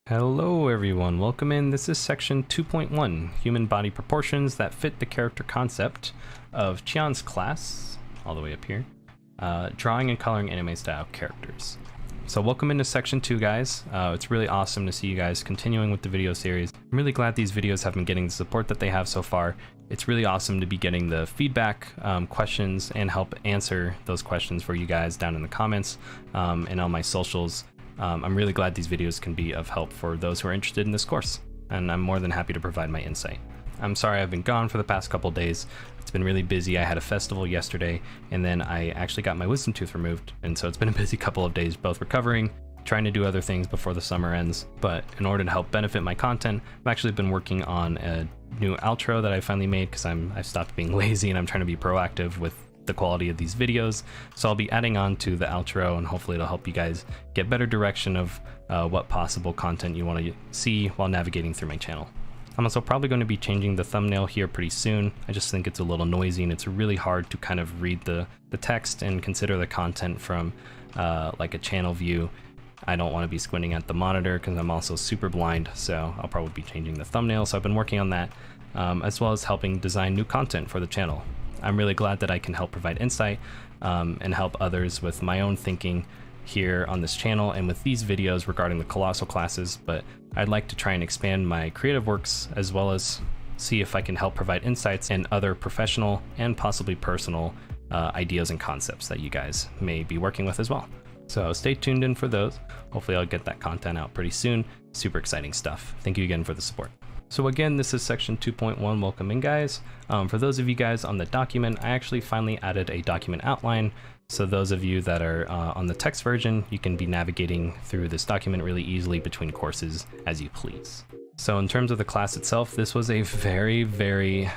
Hello everyone, welcome in. This is section 2.1, human body proportions that fit the character concept of Chyan's class, all the way up here, drawing and coloring anime style characters. So welcome into section 2 guys. It's really awesome to see you guys continuing with the video series. I'm really glad these videos have been getting the support that they have so far. It's really awesome to be getting the feedback, questions, and help answer those questions for you guys down in the comments and on my socials. I'm really glad these videos can be of help for those who are interested in this course, and I'm more than happy to provide my insight. I'm sorry I've been gone for the past couple days. It's been really busy. I had a festival yesterday, and then I actually got my wisdom tooth removed, and so it's been a busy couple of days, both recovering, trying to do other things before the summer ends. But in order to help benefit my content, I've actually been working on a new outro that I finally made because I've stopped being lazy and I'm trying to be proactive with the quality of these videos. So I'll be adding on to the outro, and hopefully it'll help you guys get better direction of what possible content you want to see while navigating through my channel. I'm also probably going to be changing the thumbnail here pretty soon. I just think it's a little noisy and it's really hard to kind of read the text and consider the content from like a channel view. I don't want to be squinting at the monitor because I'm also super blind, so I'll probably be changing the thumbnail. So I've been working on that, as well as helping design new content for the channel. I'm really glad that I can help provide insight and help others with my own thinking here on this channel and with these videos regarding the Coloso classes, but I'd like to try and expand my creative works as well as see if I can help provide insights and other professional and possibly personal ideas and concepts that you guys may be working with as well. So stay tuned in for those. Hopefully I'll get that content out pretty soon. Super exciting stuff. Thank you again for the support. So again, this is section 2.1, welcome in guys. For those of you guys on the document, I actually finally added a document outline. So those of you that are on the text version, you can be navigating through this document really easily between courses as you please. So in terms of the class itself, this was a very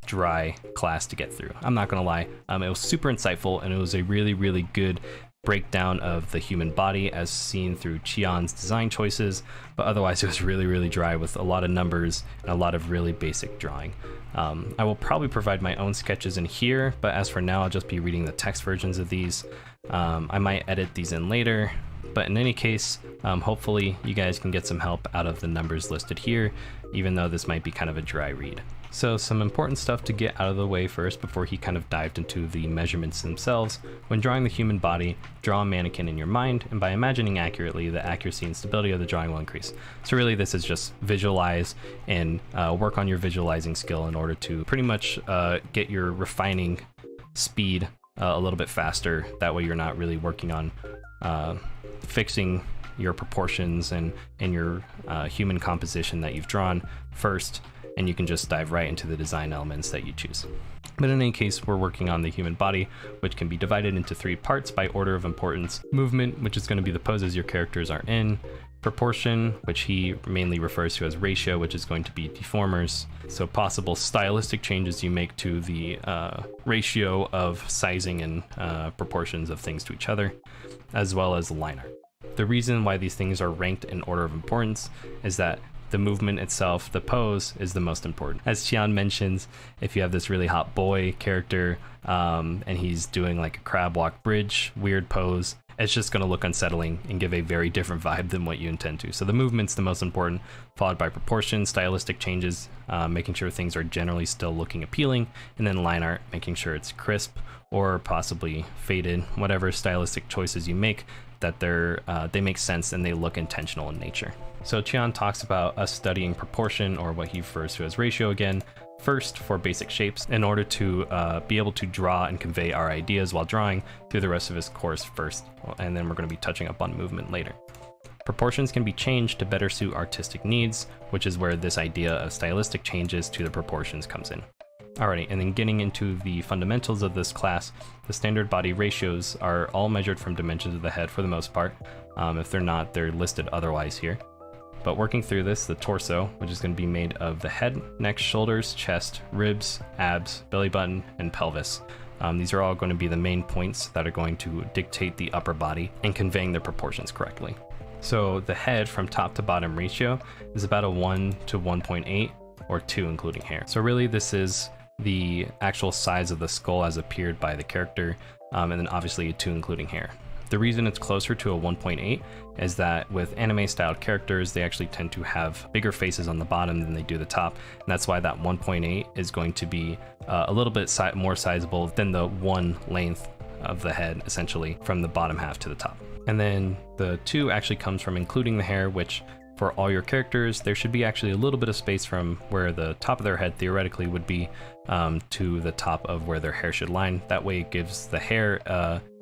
dry class to get through. I'm not gonna lie, it was super insightful and it was a really good breakdown of the human body as seen through Chyan's design choices, but otherwise it was really dry with a lot of numbers and a lot of really basic drawing. I will probably provide my own sketches in here, but as for now I'll just be reading the text versions of these. I might edit these in later, but in any case, hopefully you guys can get some help out of the numbers listed here, even though this might be kind of a dry read. So some important stuff to get out of the way first before he kind of dived into the measurements themselves. When drawing the human body, draw a mannequin in your mind, and by imagining accurately, the accuracy and stability of the drawing will increase. So really this is just visualize and work on your visualizing skill in order to pretty much get your refining speed a little bit faster. That way you're not really working on fixing your proportions and your human composition that you've drawn first, and you can just dive right into the design elements that you choose. But in any case, we're working on the human body, which can be divided into 3 parts by order of importance. Movement, which is going to be the poses your characters are in. Proportion, which he mainly refers to as ratio, which is going to be deformers. So possible stylistic changes you make to the ratio of sizing and proportions of things to each other, as well as line art. The reason why these things are ranked in order of importance is that the movement itself, the pose, is the most important. As Chyan mentions, if you have this really hot boy character and he's doing like a crab walk bridge, weird pose, it's just going to look unsettling and give a very different vibe than what you intend to. So the movement's the most important, followed by proportion, stylistic changes, making sure things are generally still looking appealing, and then line art, making sure it's crisp or possibly faded, whatever stylistic choices you make, that they make sense and they look intentional in nature. So Chyan talks about us studying proportion, or what he refers to as ratio again, first for basic shapes in order to be able to draw and convey our ideas while drawing through the rest of his course first, and then we're going to be touching up on movement later. Proportions can be changed to better suit artistic needs, which is where this idea of stylistic changes to the proportions comes in. Alrighty, and then getting into the fundamentals of this class, the standard body ratios are all measured from dimensions of the head for the most part. If they're not, they're listed otherwise here. But working through this, the torso, which is going to be made of the head, neck, shoulders, chest, ribs, abs, belly button, and pelvis. These are all going to be the main points that are going to dictate the upper body and conveying the proportions correctly. So the head from top to bottom ratio is about a 1 to 1.8 or 2 including hair. So really this is the actual size of the skull as appeared by the character, and then obviously a 2 including hair. The reason it's closer to a 1.8 is that with anime styled characters, they actually tend to have bigger faces on the bottom than they do the top. And that's why that 1.8 is going to be a little bit more sizable than the one length of the head, essentially from the bottom half to the top. And then the 2 actually comes from including the hair, which for all your characters, there should be actually a little bit of space from where the top of their head theoretically would be to the top of where their hair should line. That way it gives the hair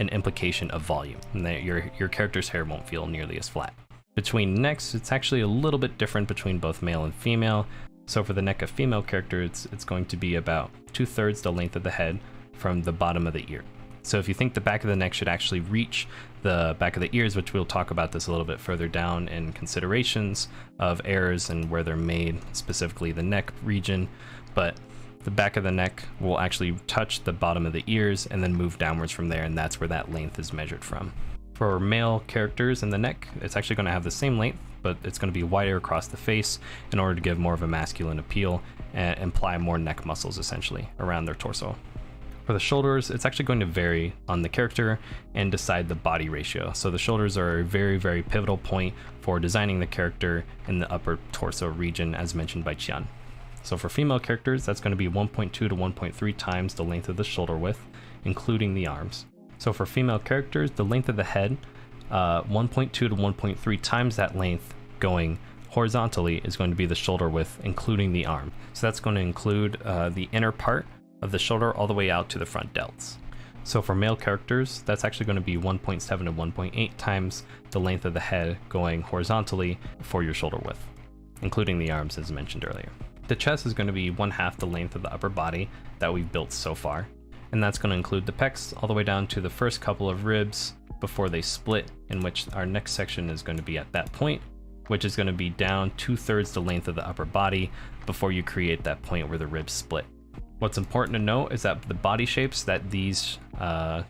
an implication of volume, and that your character's hair won't feel nearly as flat. Between necks, it's actually a little bit different between both male and female. So for the neck of female characters, it's going to be about 2/3 the length of the head from the bottom of the ear. So if you think the back of the neck should actually reach the back of the ears, which we'll talk about this a little bit further down in considerations of errors and where they're made, specifically the neck region, but the back of the neck will actually touch the bottom of the ears and then move downwards from there, and that's where that length is measured from. For male characters in the neck, it's actually going to have the same length, but it's going to be wider across the face in order to give more of a masculine appeal and imply more neck muscles essentially around their torso. For the shoulders, it's actually going to vary on the character and decide the body ratio. So the shoulders are a very, very pivotal point for designing the character in the upper torso region, as mentioned by Chyan. So for female characters, that's going to be 1.2 to 1.3 times the length of the shoulder width, including the arms. So for female characters, the length of the head, 1.2 to 1.3 times that length going horizontally is going to be the shoulder width, including the arm. So that's going to include the inner part of the shoulder all the way out to the front delts. So for male characters, that's actually going to be 1.7 to 1.8 times the length of the head going horizontally for your shoulder width, including the arms as mentioned earlier. The chest is going to be 1/2 the length of the upper body that we've built so far, and that's going to include the pecs all the way down to the first couple of ribs before they split, in which our next section is going to be at that point, which is going to be down 2/3 the length of the upper body before you create that point where the ribs split. What's important to note is that the body shapes that these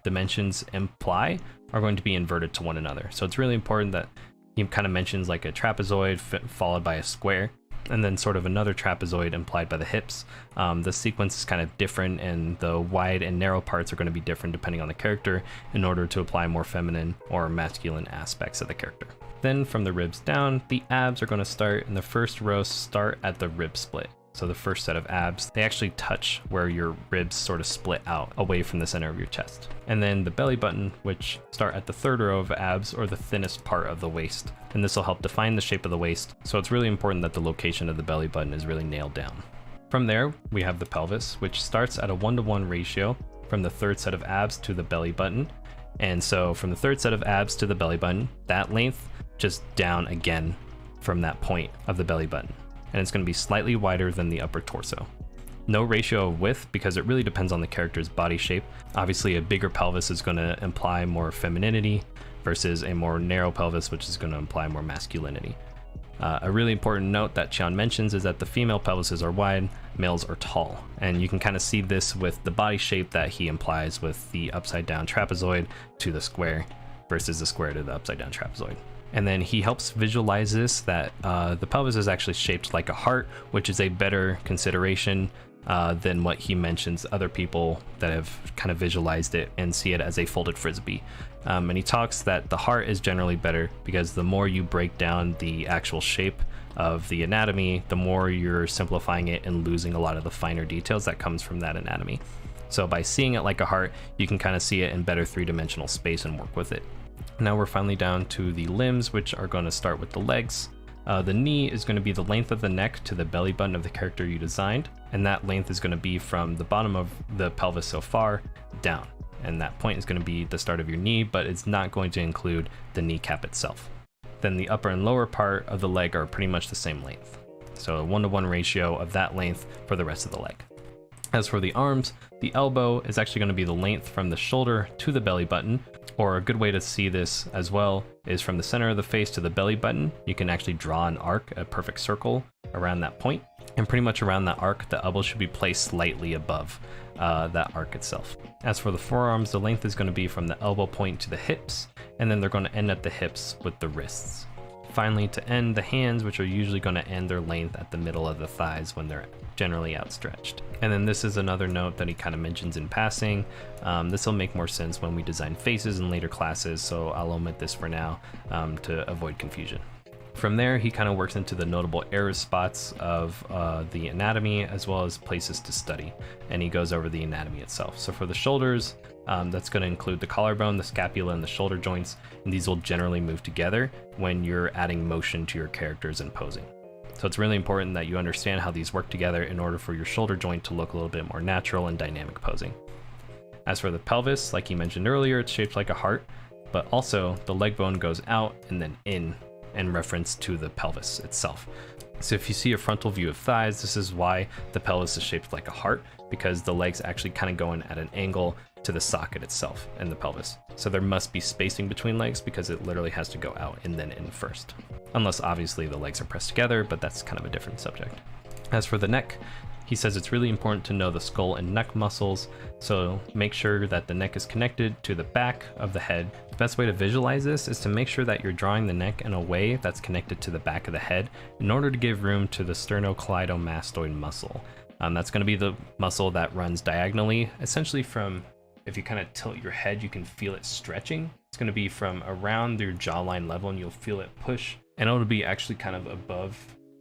dimensions imply are going to be inverted to one another. So it's really important that he kind of mentions like a trapezoid followed by a square, and then sort of another trapezoid implied by the hips. The sequence is kind of different, and the wide and narrow parts are going to be different depending on the character in order to apply more feminine or masculine aspects of the character. Then from the ribs down, the abs are going to start, and the first rows start at the rib split. So the first set of abs, they actually touch where your ribs sort of split out away from the center of your chest. And then the belly button, which start at the third row of abs or the thinnest part of the waist. And this will help define the shape of the waist. So it's really important that the location of the belly button is really nailed down. From there, we have the pelvis, which starts at a 1-to-1 ratio from the third set of abs to the belly button. And so from the third set of abs to the belly button, that length just down again from that point of the belly button. And it's going to be slightly wider than the upper torso. No ratio of width because it really depends on the character's body shape. Obviously, a bigger pelvis is going to imply more femininity versus a more narrow pelvis, which is going to imply more masculinity. A really important note that Chyan mentions is that the female pelvises are wide, males are tall. And you can kind of see this with the body shape that he implies with the upside down trapezoid to the square versus the square to the upside down trapezoid. And then he helps visualize this, that the pelvis is actually shaped like a heart, which is a better consideration than what he mentions other people that have kind of visualized it and see it as a folded frisbee. And he talks that the heart is generally better because the more you break down the actual shape of the anatomy, the more you're simplifying it and losing a lot of the finer details that comes from that anatomy. So by seeing it like a heart, you can kind of see it in better three-dimensional space and work with it. Now we're finally down to the limbs, which are going to start with the legs. The knee is going to be the length of the neck to the belly button of the character you designed, and that length is going to be from the bottom of the pelvis so far down. And that point is going to be the start of your knee, but it's not going to include the kneecap itself. Then the upper and lower part of the leg are pretty much the same length. So a 1-to-1 ratio of that length for the rest of the leg. As for the arms, the elbow is actually going to be the length from the shoulder to the belly button, or a good way to see this as well is from the center of the face to the belly button. You can actually draw an arc, a perfect circle around that point, and pretty much around that arc, the elbow should be placed slightly above that arc itself. As for the forearms, the length is going to be from the elbow point to the hips, and then they're going to end at the hips with the wrists. Finally, to end, the hands, which are usually going to end their length at the middle of the thighs when they're generally outstretched. And then this is another note that he kind of mentions in passing. This will make more sense when we design faces in later classes, so I'll omit this for now to avoid confusion. From there, he kind of works into the notable error spots of the anatomy as well as places to study, and he goes over the anatomy itself. So for the shoulders, that's going to include the collarbone, the scapula, and the shoulder joints, and these will generally move together when you're adding motion to your characters and posing. So it's really important that you understand how these work together in order for your shoulder joint to look a little bit more natural and dynamic posing. As for the pelvis, like he mentioned earlier, it's shaped like a heart, but also the leg bone goes out and then in reference to the pelvis itself. So if you see a frontal view of thighs, this is why the pelvis is shaped like a heart, because the legs actually kind of go in at an angle to the socket itself and the pelvis. So there must be spacing between legs because it literally has to go out and then in first. Unless obviously the legs are pressed together, but that's kind of a different subject. As for the neck, he says it's really important to know the skull and neck muscles, so make sure that the neck is connected to the back of the head. The best way to visualize this is to make sure that you're drawing the neck in a way that's connected to the back of the head in order to give room to the sternocleidomastoid muscle. That's going to be the muscle that runs diagonally, essentially from, if you kind of tilt your head, you can feel it stretching. It's going to be from around your jawline level and you'll feel it push, and it'll be actually kind of above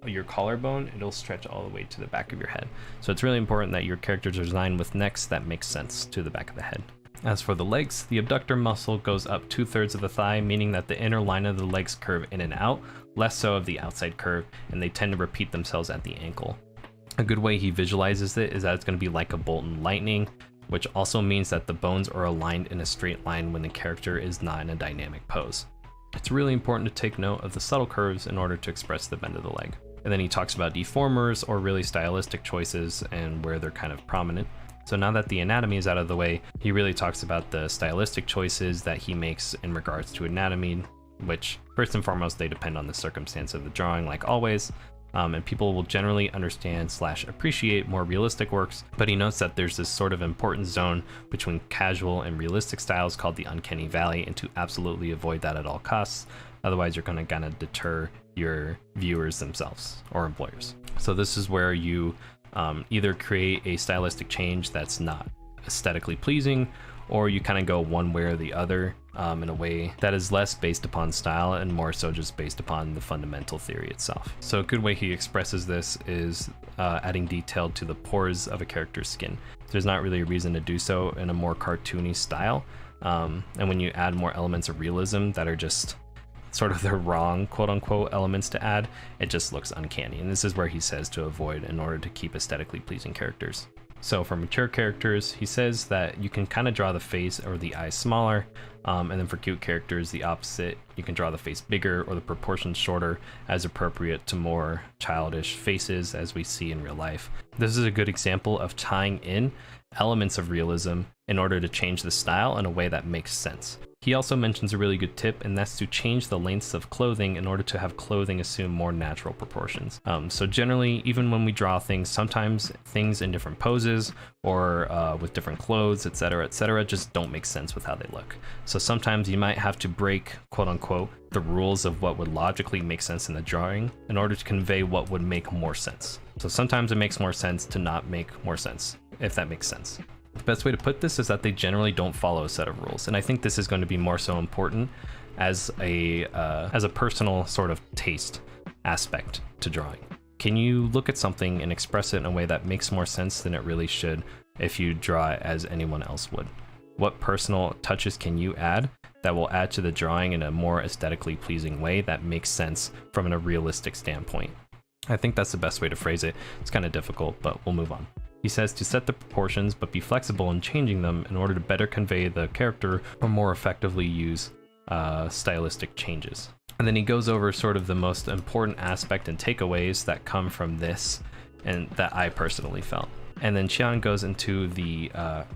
your collarbone. It'll stretch all the way to the back of your head. So it's really important that your characters are designed with necks that make sense to the back of the head. As for the legs, the abductor muscle goes up 2/3 of the thigh, meaning that the inner line of the legs curve in and out, less so of the outside curve, and they tend to repeat themselves at the ankle. A good way he visualizes it is that it's going to be like a bolt and lightning, which also means that the bones are aligned in a straight line when the character is not in a dynamic pose. It's really important to take note of the subtle curves in order to express the bend of the leg. And then he talks about deformers, or really stylistic choices, and where they're kind of prominent. So now that the anatomy is out of the way, he really talks about the stylistic choices that he makes in regards to anatomy, which first and foremost, they depend on the circumstance of the drawing, like always. And people will generally understand / appreciate more realistic works, but he notes that there's this sort of important zone between casual and realistic styles called the Uncanny Valley, and to absolutely avoid that at all costs. Otherwise, you're going to kind of deter your viewers themselves or employers. So this is where you either create a stylistic change that's not aesthetically pleasing, or you kind of go one way or the other in a way that is less based upon style and more so just based upon the fundamental theory itself. So a good way he expresses this is adding detail to the pores of a character's skin. There's not really a reason to do so in a more cartoony style. And when you add more elements of realism that are just sort of the wrong quote-unquote elements to add, it just looks uncanny. And this is where he says to avoid in order to keep aesthetically pleasing characters. So for mature characters, he says that you can kind of draw the face or the eyes smaller, and then for cute characters, the opposite. You can draw the face bigger or the proportions shorter as appropriate to more childish faces as we see in real life. This is a good example of tying in elements of realism in order to change the style in a way that makes sense. He also mentions a really good tip, and that's to change the lengths of clothing in order to have clothing assume more natural proportions. So generally, even when we draw things, sometimes things in different poses or with different clothes, etc., just don't make sense with how they look. So sometimes you might have to break, quote unquote, the rules of what would logically make sense in the drawing in order to convey what would make more sense. So sometimes it makes more sense to not make more sense, if that makes sense. The best way to put this is that they generally don't follow a set of rules, and I think this is going to be more so important as a personal sort of taste aspect to drawing. Can you look at something and express it in a way that makes more sense than it really should if you draw it as anyone else would? What personal touches can you add that will add to the drawing in a more aesthetically pleasing way that makes sense from a realistic standpoint? I think that's the best way to phrase it. It's kind of difficult, but we'll move on. He says to set the proportions, but be flexible in changing them in order to better convey the character or more effectively use stylistic changes. And then he goes over sort of the most important aspect and takeaways that come from this and that I personally felt. And then Chyan goes into the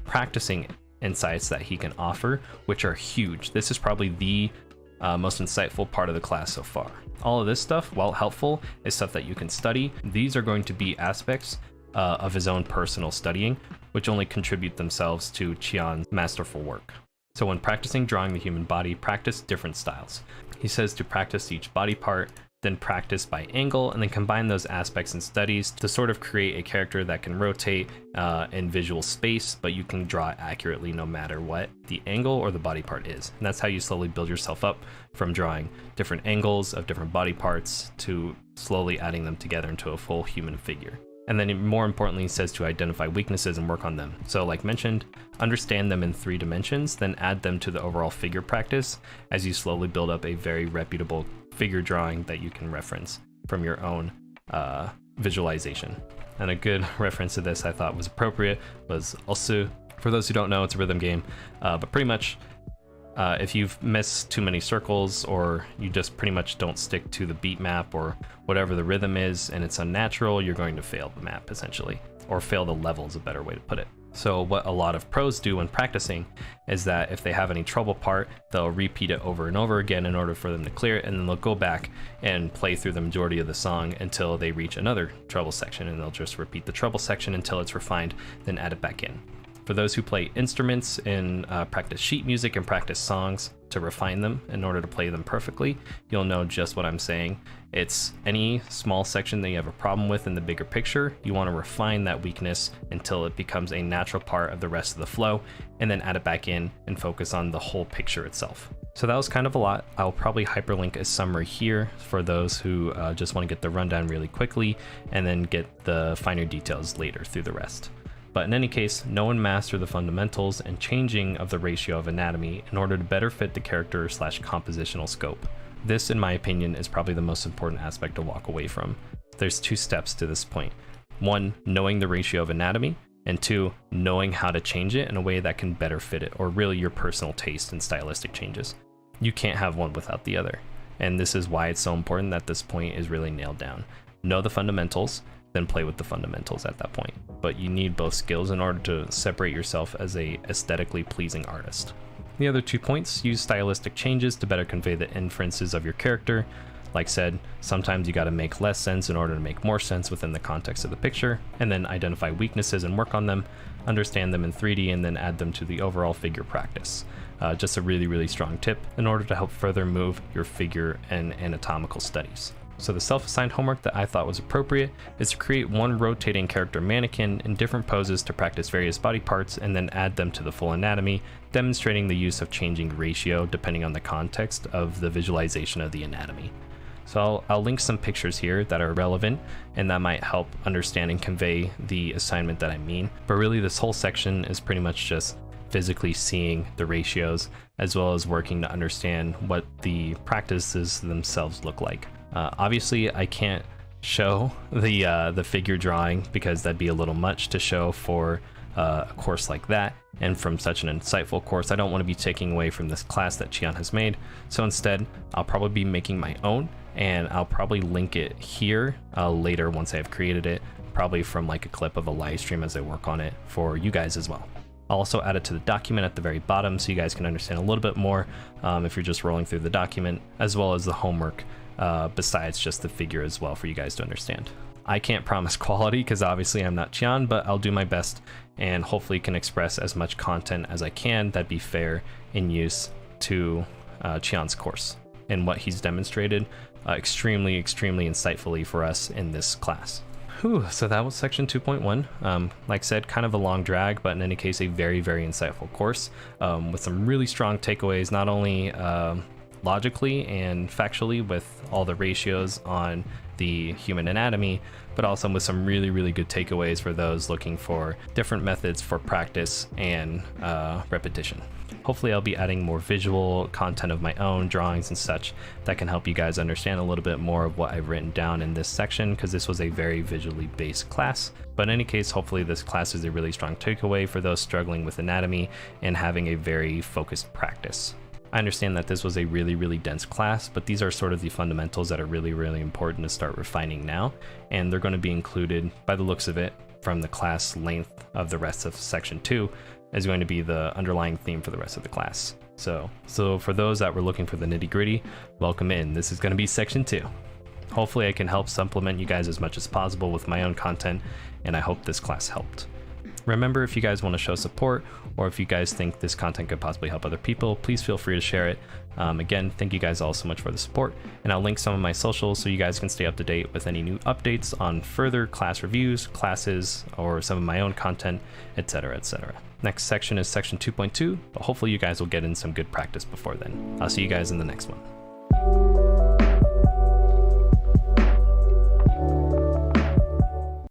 practicing insights that he can offer, which are huge. This is probably the most insightful part of the class so far. All of this stuff, while helpful, is stuff that you can study. These are going to be aspects of his own personal studying, which only contribute themselves to Chyan's masterful work. So when practicing drawing the human body, practice different styles. He says to practice each body part, then practice by angle, and then combine those aspects in studies to sort of create a character that can rotate in visual space, but you can draw it accurately no matter what the angle or the body part is. And that's how you slowly build yourself up from drawing different angles of different body parts to slowly adding them together into a full human figure. And then more importantly, he says to identify weaknesses and work on them. So like mentioned, understand them in 3 dimensions, then add them to the overall figure practice as you slowly build up a very reputable figure drawing that you can reference from your own visualization. And a good reference to this I thought was appropriate was Osu. For those who don't know, it's a rhythm game, but pretty much if you've missed too many circles, or you just pretty much don't stick to the beat map or whatever the rhythm is and it's unnatural, you're going to fail the map essentially, or fail the level is a better way to put it. So what a lot of pros do when practicing is that if they have any trouble part, they'll repeat it over and over again in order for them to clear it, and then they'll go back and play through the majority of the song until they reach another trouble section, and they'll just repeat the trouble section until it's refined, then add it back in. For those who play instruments and practice sheet music and practice songs to refine them in order to play them perfectly, you'll know just what I'm saying. It's any small section that you have a problem with in the bigger picture, you want to refine that weakness until it becomes a natural part of the rest of the flow, and then add it back in and focus on the whole picture itself. So that was kind of a lot. I'll probably hyperlink a summary here for those who just want to get the rundown really quickly and then get the finer details later through the rest. But in any case, know and master the fundamentals and changing of the ratio of anatomy in order to better fit the character / compositional scope. This, in my opinion, is probably the most important aspect to walk away from. There's 2 steps to this point. 1, knowing the ratio of anatomy, and 2, knowing how to change it in a way that can better fit it, or really your personal taste and stylistic changes. You can't have one without the other. And this is why it's so important that this point is really nailed down. Know the fundamentals, then play with the fundamentals at that point. But you need both skills in order to separate yourself as a aesthetically pleasing artist. The other 2 points, use stylistic changes to better convey the inferences of your character. Like said, sometimes you gotta make less sense in order to make more sense within the context of the picture, and then identify weaknesses and work on them, understand them in 3D, and then add them to the overall figure practice. Just a really strong tip in order to help further move your figure and anatomical studies. So the self-assigned homework that I thought was appropriate is to create 1 rotating character mannequin in different poses to practice various body parts and then add them to the full anatomy, demonstrating the use of changing ratio depending on the context of the visualization of the anatomy. So I'll link some pictures here that are relevant and that might help understand and convey the assignment that I mean. But really this whole section is pretty much just physically seeing the ratios as well as working to understand what the practices themselves look like. Obviously I can't show the figure drawing because that'd be a little much to show for a course like that, and from such an insightful course I don't want to be taking away from this class that Chyan has made. So instead I'll probably be making my own, and I'll probably link it here later once I've created it, probably from like a clip of a live stream as I work on it for you guys as well. I'll also add it to the document at the very bottom so you guys can understand a little bit more if you're just rolling through the document, as well as the homework besides just the figure as well for you guys to understand. I can't promise quality because obviously I'm not Chyan, but I'll do my best and hopefully can express as much content as I can that'd be fair in use to Chyan's course and what he's demonstrated extremely insightfully for us in this class. So that was section 2.1. Like I said, kind of a long drag, but in any case, a very insightful course with some really strong takeaways, not only logically and factually with all the ratios on the human anatomy, but also with some really good takeaways for those looking for different methods for practice and repetition. Hopefully I'll be adding more visual content of my own, drawings and such, that can help you guys understand a little bit more of what I've written down in this section, because this was a very visually based class. But in any case, hopefully this class is a really strong takeaway for those struggling with anatomy and having a very focused practice. I understand that this was a really dense class, but these are sort of the fundamentals that are really important to start refining now, and they're going to be included, by the looks of it, from the class length of the rest of section 2 is going to be the underlying theme for the rest of the class. So for those that were looking for the nitty-gritty, welcome in. This is going to be section 2. Hopefully I can help supplement you guys as much as possible with my own content, and I hope this class helped. Remember, if you guys want to show support, or if you guys think this content could possibly help other people, please feel free to share it. Again, thank you guys all so much for the support, and I'll link some of my socials so you guys can stay up to date with any new updates on further class reviews, classes, or some of my own content, etc., etc. Next section is section 2.2, but hopefully you guys will get in some good practice before then. I'll see you guys in the next one.